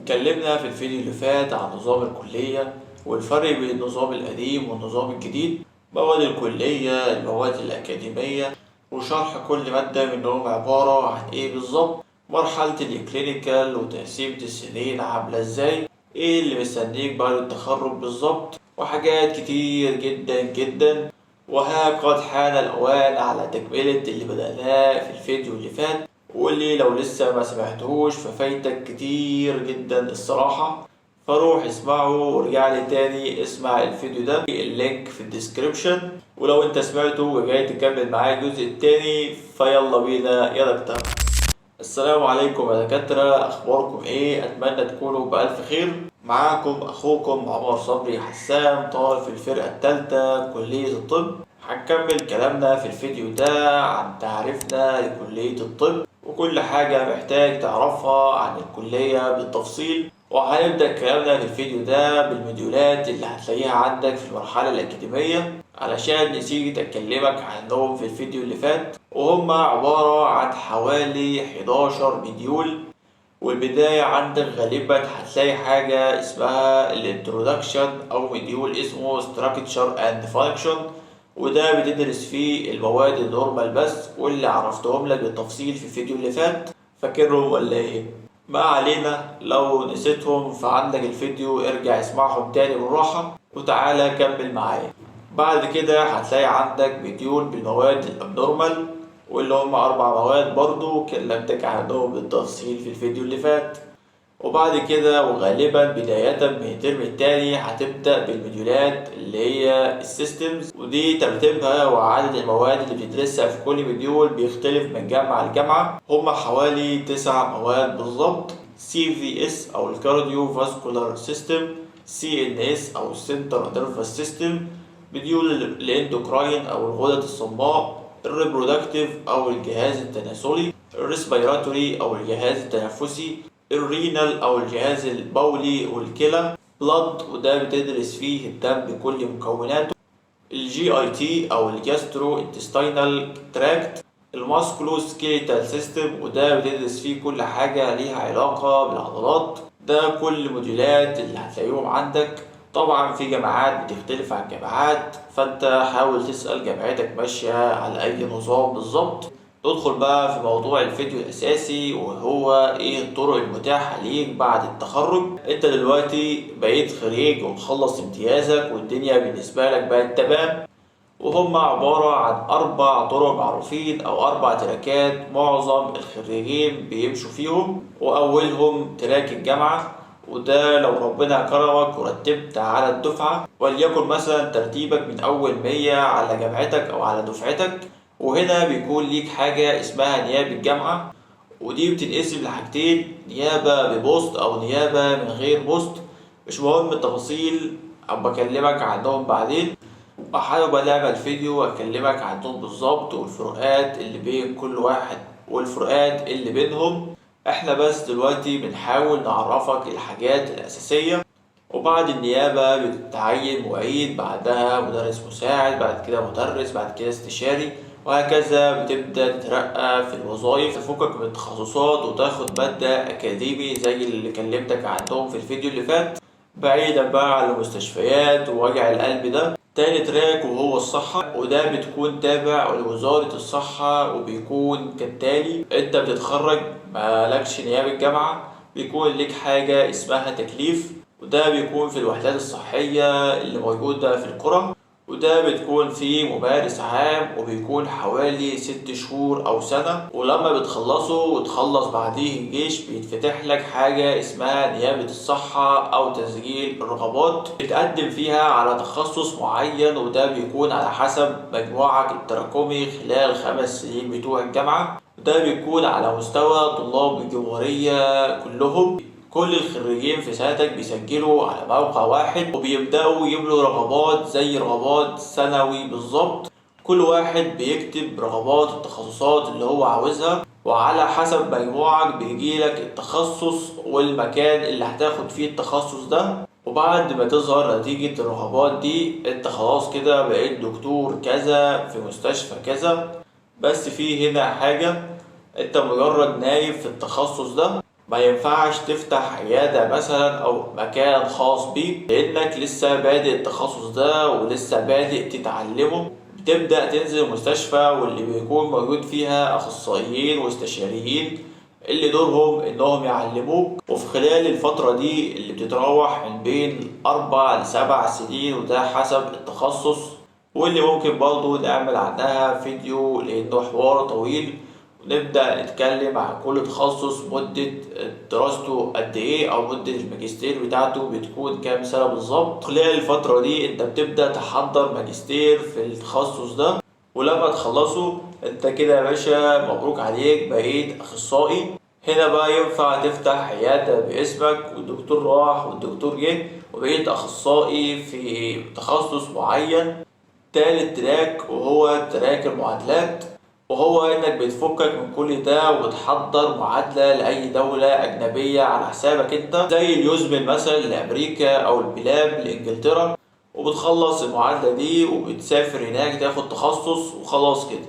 اتكلمنا في الفيديو اللي فات عن نظام الكلية والفرق بين النظام القديم والنظام الجديد، مواد الكلية، المواد الأكاديمية، وشرح كل مادة منهم عبارة عن إيه بالظبط، مرحلة الكلينيكال وتقسيمة السنين عاملة إزاي، إيه اللي مستنيك بعد التخرج بالظبط، وحاجات كتير جدا جدا. وها قد حان الأوان على تكملة اللي بدأناه في الفيديو اللي فات، واللي لو لسه ما سمعتهوش ففايتك كتير جدا الصراحة. فروح اسمعه وارجع لي تاني اسمع الفيديو ده، اللينك في الديسكريبشن. ولو انت سمعته وجاي تكمل معايا الجزء التاني فيلا بينا يا دكتور. السلام عليكم يا دكاترة، اخباركم ايه؟ اتمنى تكونوا بألف خير. معاكم اخوكم عمر صبري حسام، طالب في الفرقة التالتة كلية الطب. هنكمل كلامنا في الفيديو ده عن تعريفنا لكلية الطب وكل حاجة محتاج تعرفها عن الكلية بالتفصيل. وهنبدأ كلامنا في الفيديو ده بالموديولات اللي هتلاقيها عندك في المرحلة الأكاديمية، علشان نسيت أكلمك عنهم في الفيديو اللي فات، وهم عبارة عن حوالي 11 مديول. والبداية عندك غالبا هتلاقي حاجة اسمها الانترودكشن أو مديول اسمه structure and function، وده بتدرس فيه المواد النورمال بس، واللي عرفتهم لك بالتفصيل في الفيديو اللي فات. فاكرهم ولا ايه؟ ما علينا، لو نسيتهم فعندك الفيديو ارجع اسمعهم تاني بالراحة وتعالى كمل معايا. بعد كده هتلاقي عندك مديول بالمواد الابنورمال، واللي هم 4 مواد برضو كلمتك عنهم بالتفصيل في الفيديو اللي فات. وبعد كده وغالبا بداية من الترم التاني هتبدأ بالمديولات اللي هي السيستمز، ودي ترتيبها وعدد المواد اللي بتدرسها في كل مديول بيختلف من جامعة لجامعة. هما حوالي 9 مواد بالظبط: CVS أو الكارديو فاسكولار سيستم، CNS أو السنتر نيرفس سيستم، مديول الاندوكراين أو الغدد الصماء، الريبرودكتيف أو الجهاز التناسلي، الريسبيراتوري أو الجهاز التنفسي، الرينال أو الجهاز البولي والكلى، بلاد وده بتدرس فيه الدم بكل مكوناته، الجي اي تي أو الجاسترو انتستينال تراكت، الماسكولو سكيليتال سيستم وده بتدرس فيه كل حاجة ليها علاقة بالعضلات. ده كل موديولات اللي هتلاقيهم عندك. طبعا في جامعات بتختلف عن جامعات، فانت حاول تسأل جامعتك ماشية على اي نظام بالظبط. ندخل بقى في موضوع الفيديو الأساسي، وهو إيه الطرق المتاحة ليك بعد التخرج. أنت دلوقتي بقيت خريج ومخلص امتيازك والدنيا بالنسبة لك بقت تمام، وهم عبارة عن 4 طرق معروفين أو 4 تراكات معظم الخريجين بيمشوا فيهم. وأولهم تراك الجامعة، وده لو ربنا كرمك ورتبت على الدفعة، وليكن مثلا ترتيبك من أول 100 على جامعتك أو على دفعتك. وهنا بيكون ليك حاجة اسمها نيابة الجامعة، ودي بتنقسم لحاجتين: نيابة ببوست أو نيابة من غير بوست. مش مهم التفاصيل، أو بكلمك عنهم بعدين. وحابب أعمل فيديو أكلمك عنهم بالظبط والفروقات اللي بين كل واحد والفروقات اللي بينهم. احنا بس دلوقتي بنحاول نعرفك الحاجات الأساسية. وبعد النيابة بتتعين معيد، بعدها مدرس مساعد، بعد كده مدرس، بعد كده استشاري، وهكذا بتبدأ تترقى في الوظائف. تفكك من التخصصات وتاخد مادة أكاديمي زي اللي كلمتك عنهم في الفيديو اللي فات، بعيدا بقى عن المستشفيات ووجع القلب ده. تاني تراك وهو الصحة، وده بتكون تابع لوزارة الصحة، وبيكون كالتالي: انت بتتخرج مالكش نيابة جامعة، بيكون لك حاجة اسمها تكليف، وده بيكون في الوحدات الصحية اللي موجودة في القرى، وده بتكون فيه ممارس عام وبيكون حوالي 6 شهور أو سنة. ولما بتخلصه وتخلص بعديه الجيش بيتفتح لك حاجة اسمها نيابة الصحة أو تسجيل الرغبات، بتقدم فيها على تخصص معين، وده بيكون على حسب مجموعك التراكمي خلال 5 سنين بتوع الجامعة. وده بيكون على مستوى طلاب الجمهورية كلهم. كل الخريجين في سنتك بيسجلوا على موقع واحد، وبيبدأوا يملوا رغبات زي رغبات ثانوي بالظبط. كل واحد بيكتب رغبات التخصصات اللي هو عاوزها، وعلى حسب مجموعك بيجيلك التخصص والمكان اللي هتاخد فيه التخصص ده. وبعد ما تظهر نتيجة الرغبات دي انت خلاص كده بقيت دكتور كذا في مستشفى كذا. بس في هنا حاجة: انت مجرد نايب في التخصص ده، ما ينفعش تفتح عيادة مثلا أو مكان خاص بيك لأنك لسه بادئ التخصص ده ولسه بادئ تتعلمه. بتبدأ تنزل مستشفى واللي بيكون موجود فيها أخصائيين واستشاريين اللي دورهم إنهم يعلموك، وفي خلال الفترة دي اللي بتتراوح من بين 4 ل7 سنين وده حسب التخصص، واللي ممكن برضه نعمل عنها فيديو لأنه حوار طويل ونبدأ نتكلم عن كل تخصص مدة دراسته قد ايه او مدة الماجستير بتاعته بتكون كام سنة بالظبط. خلال الفترة دي انت بتبدأ تحضر ماجستير في التخصص ده، ولما تخلصه انت كده يا باشا مبروك عليك بقيت اخصائي. هنا بقى ينفع تفتح عيادة باسمك والدكتور راح والدكتور جه وبقيت اخصائي في تخصص معين. تالت تراك وهو تراك المعادلات، وهو انك بتفكك من كل ده وبتحضر معادلة لأي دولة أجنبية على حسابك انت، زي اليوزمل مثلا لأمريكا أو البلاب لإنجلترا، وبتخلص المعادلة دي وبتسافر هناك تاخد تخصص وخلاص كده.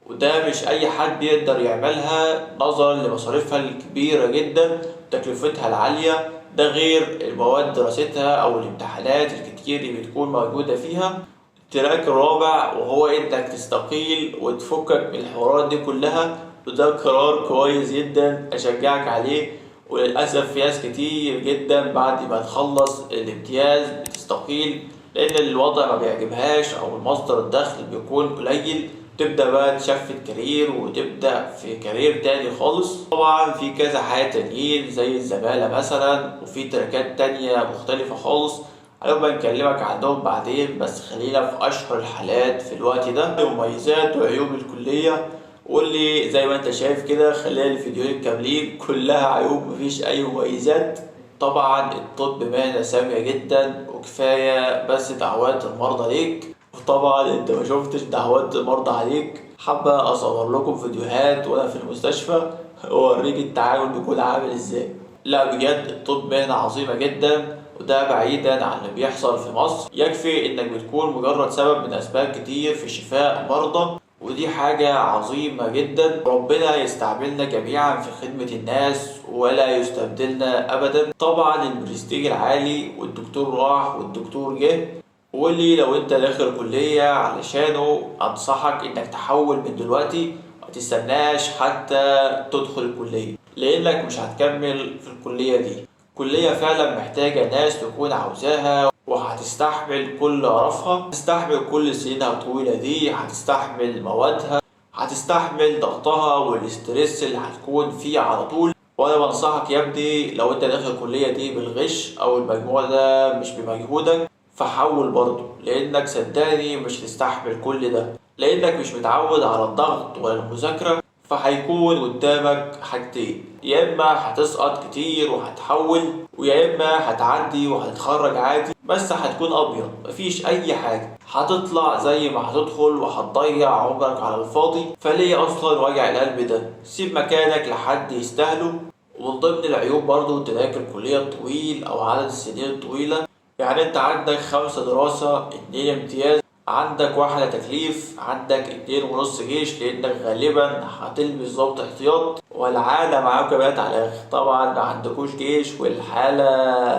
وده مش أي حد يقدر يعملها نظرا لمصاريفها الكبيرة جدا وتكلفتها العالية، ده غير المواد دراستها أو الامتحانات الكتير اللي بتكون موجودة فيها. التراك الرابع وهو انك تستقيل وتفكك من الحوارات دي كلها، وده قرار كويس جدا اشجعك عليه. وللأسف في ناس كتير جدا بعد ما تخلص الامتياز بتستقيل لأن الوضع ما بيعجبهاش أو المصدر الدخل بيكون قليل، تبدأ بقى تشفت كارير وتبدأ في كارير تاني خالص. طبعا في كذا حاجة تانيين زي الزمالة مثلا، وفي تراكات تانية مختلفة خالص هنبقى نكلمك عنهم بعدين، بس خلينا في أشهر الحالات في الوقت ده، مميزات وعيوب الكلية. واللي زي ما انت شايف كده خلال الفيديوهين كاملين كلها عيوب مفيش أي مميزات. طبعا الطب مهنة سامية جدا وكفاية بس دعوات المرضى ليك، وطبعا انت ما شفتش دعوات المرضى عليك. حابة أصور لكم فيديوهات وأنا في المستشفى وأوريك التعامل بيكون عامل ازاي. لا بجد الطب مهنة عظيمة جدا، وده بعيدا عن اللي بيحصل في مصر. يكفي انك بتكون مجرد سبب من اسباب كتير في شفاء مرضى، ودي حاجة عظيمة جدا. ربنا يستعملنا جميعا في خدمة الناس ولا يستبدلنا ابدا. طبعا البرستيج العالي والدكتور راح والدكتور جه، واللي لو انت داخل كلية علشانه انصحك انك تحول من دلوقتي، متستناش حتى تدخل الكلية لانك مش هتكمل في الكلية دي. كلية فعلا محتاجة ناس تكون عاوزاها وهتستحمل كل قرفها، هتستحمل كل سنينها الطويلة دي، هتستحمل موادها، هتستحمل ضغطها والاسترس اللي هتكون فيه على طول. وانا بنصحك يا ابني لو انت داخل الكلية دي بالغش او المجموع ده مش بمجهودك فحول برضه، لانك صدقني مش هتستحمل كل ده لانك مش متعود على الضغط ولا المذاكرة. فهيكون قدامك حاجتين، يا اما هتسقط كتير وهتحول، ويا اما هتعدي وهتتخرج عادي بس هتكون ابيض مفيش اي حاجة، هتطلع زي ما هتدخل وهتضيع عمرك على الفاضي. فليه اصلا وجع القلب ده؟ سيب مكانك لحد يستاهله. ومن ضمن العيوب برضو تراك الكلية الطويل او عدد السنين الطويلة، يعني انت عندك 5 دراسة 2 امتياز، عندك 1 تكليف، عندك 2.5 جيش لانك غالبا هتلبس ضابط احتياط، والعالة معاك بقت على الاخر. طبعا ما عندكوش جيش والحالة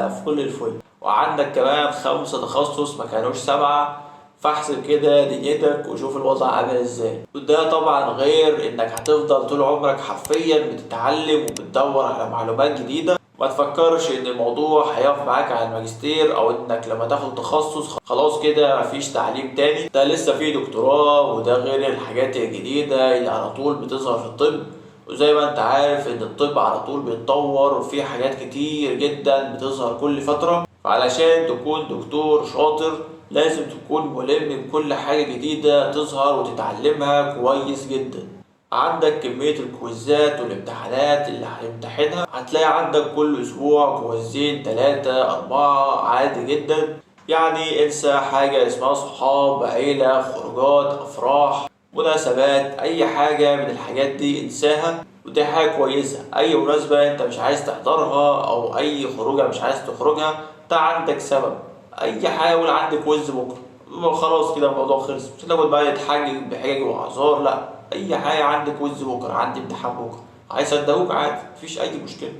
في كل الفل، وعندك كمان 5 تخصص ما كانوش 7. فاحسب كده دنيتك وشوف الوضع عامل ازاي. وده طبعا غير انك هتفضل طول عمرك حرفيا بتتعلم وبتدور على معلومات جديدة. ما تفكرش ان الموضوع هيقف معاك على الماجستير او انك لما تاخد تخصص خلاص كده مفيش تعليم تاني، ده لسه فيه دكتوراه، وده غير الحاجات الجديدة اللي على طول بتظهر في الطب. وزي ما انت عارف ان الطب على طول بيتطور وفي حاجات كتير جدا بتظهر كل فترة، فعلشان تكون دكتور شاطر لازم تكون ملم بكل حاجة جديدة تظهر وتتعلمها كويس جدا. عندك كمية الكويزات والامتحانات اللي هتمتحنها، هتلاقي عندك كل أسبوع كويزين 3 4 عادي جدا. يعني انسى حاجة اسمها صحاب عيلة خروجات أفراح مناسبات، أي حاجة من الحاجات دي انساها. ودي حاجة كويسة، أي مناسبة أنت مش عايز تحضرها أو أي خروجة مش عايز تخرجها ده عندك سبب. أي حاجة قول عندي كويز بكرة خلاص كده الموضوع خلص، مش هتاخد بقى تتحجج بحجج وأعذار، لأ أي حاجة عندك كويز بكرة، عندي امتحان بكرة، هيصدقوك عادي مفيش أي مشكلة.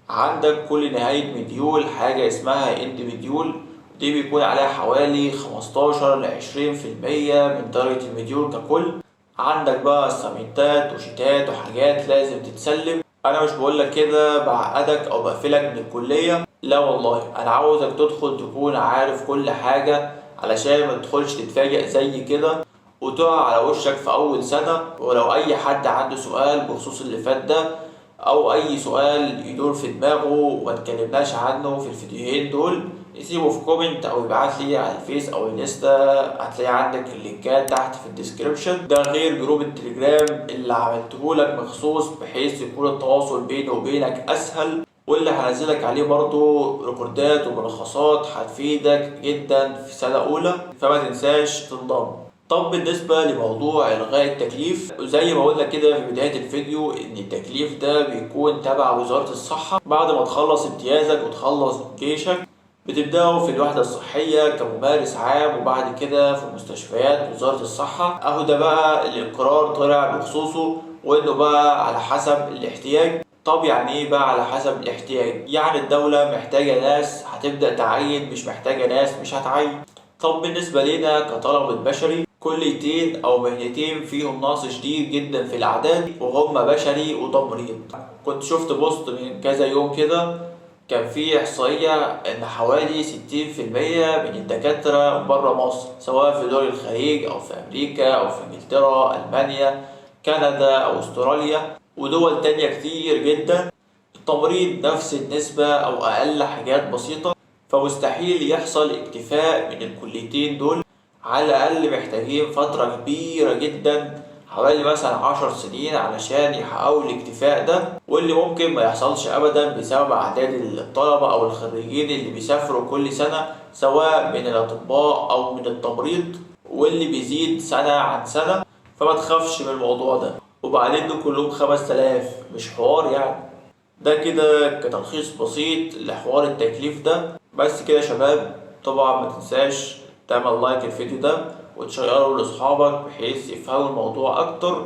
عندك كل نهاية مديول حاجة اسمها اند مديول، دي بيكون عليها حوالي 15 ل20% من درجة المديول ككل. عندك بقى اسايمنتات وشيتات وحاجات لازم تتسلم. انا مش بقولك كده بعقدك او بقفلك من الكلية، لا والله، انا عاوزك تدخل تكون عارف كل حاجة علشان ما تدخلش تتفاجئ زي كده وتقع على وشك في اول سنة. ولو اي حد عنده سؤال بخصوص اللي فات ده او اي سؤال يدور في دماغه وما اتكلمناش عنه في الفيديوهين دول، يسيبه في كومنت او يبعت لي على الفيس او الانستا، هتلاقي عندك اللينكات تحت في الديسكريبشن. ده غير جروب التليجرام اللي عملته لك مخصوص بحيث يكون التواصل بيني وبينك اسهل، واللي هنزلك عليه برضو ريكوردات وملخصات هتفيدك جدا في سنة اولى، فما تنساش تنضم. طب بالنسبة لموضوع إلغاء التكليف، زي ما قلنا كده في بداية الفيديو إن التكليف ده بيكون تبع وزارة الصحة. بعد ما تخلص امتيازك وتخلص جيشك بتبدأوا في الوحدة الصحية كممارس عام، وبعد كده في مستشفيات وزارة الصحة. أهو ده بقى القرار طلع بخصوصه، وإنه بقى على حسب الاحتياج. طب يعني إيه بقى على حسب الاحتياج؟ يعني الدولة محتاجة ناس هتبدأ تعين، مش محتاجة ناس مش هتعين. طب بالنسبة لنا كطلبة بشري، كليتين أو مهنتين فيهم نقص شديد جدا في الأعداد وهم بشري وتمريض. كنت شفت بوست من كذا يوم كده كان في إحصائية إن حوالي 60% من الدكاترة برا مصر، سواء في دول الخليج أو في أمريكا أو في إنجلترا، ألمانيا، كندا أو أستراليا ودول تانية كتير جدا. التمريض نفس النسبة أو أقل حاجات بسيطة. فمستحيل يحصل اكتفاء من الكليتين دول، على الأقل محتاجين فترة كبيرة جدا حوالي مثلا 10 سنين علشان يحققوا الاكتفاء ده، واللي ممكن ما يحصلش أبدا بسبب أعداد الطلبة أو الخريجين اللي بيسافروا كل سنة سواء من الأطباء أو من التمريض، واللي بيزيد سنة عن سنة. فما تخافش من الموضوع ده. وبعدين دول كلهم 5000، مش حوار يعني. ده كده كتلخيص بسيط لحوار التكليف ده. بس كده يا شباب، طبعا ما تنساش تعمل لايك الفيديو ده وتشيره لاصحابك بحيث يفهموا الموضوع اكتر،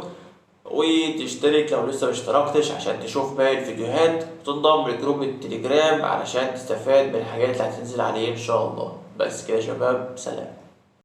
وتشترك لو لسه مشتركتش عشان تشوف باقي الفيديوهات، وتنضم لجروب التليجرام علشان تستفاد من الحاجات اللي هتنزل عليه ان شاء الله. بس كده يا شباب، سلام.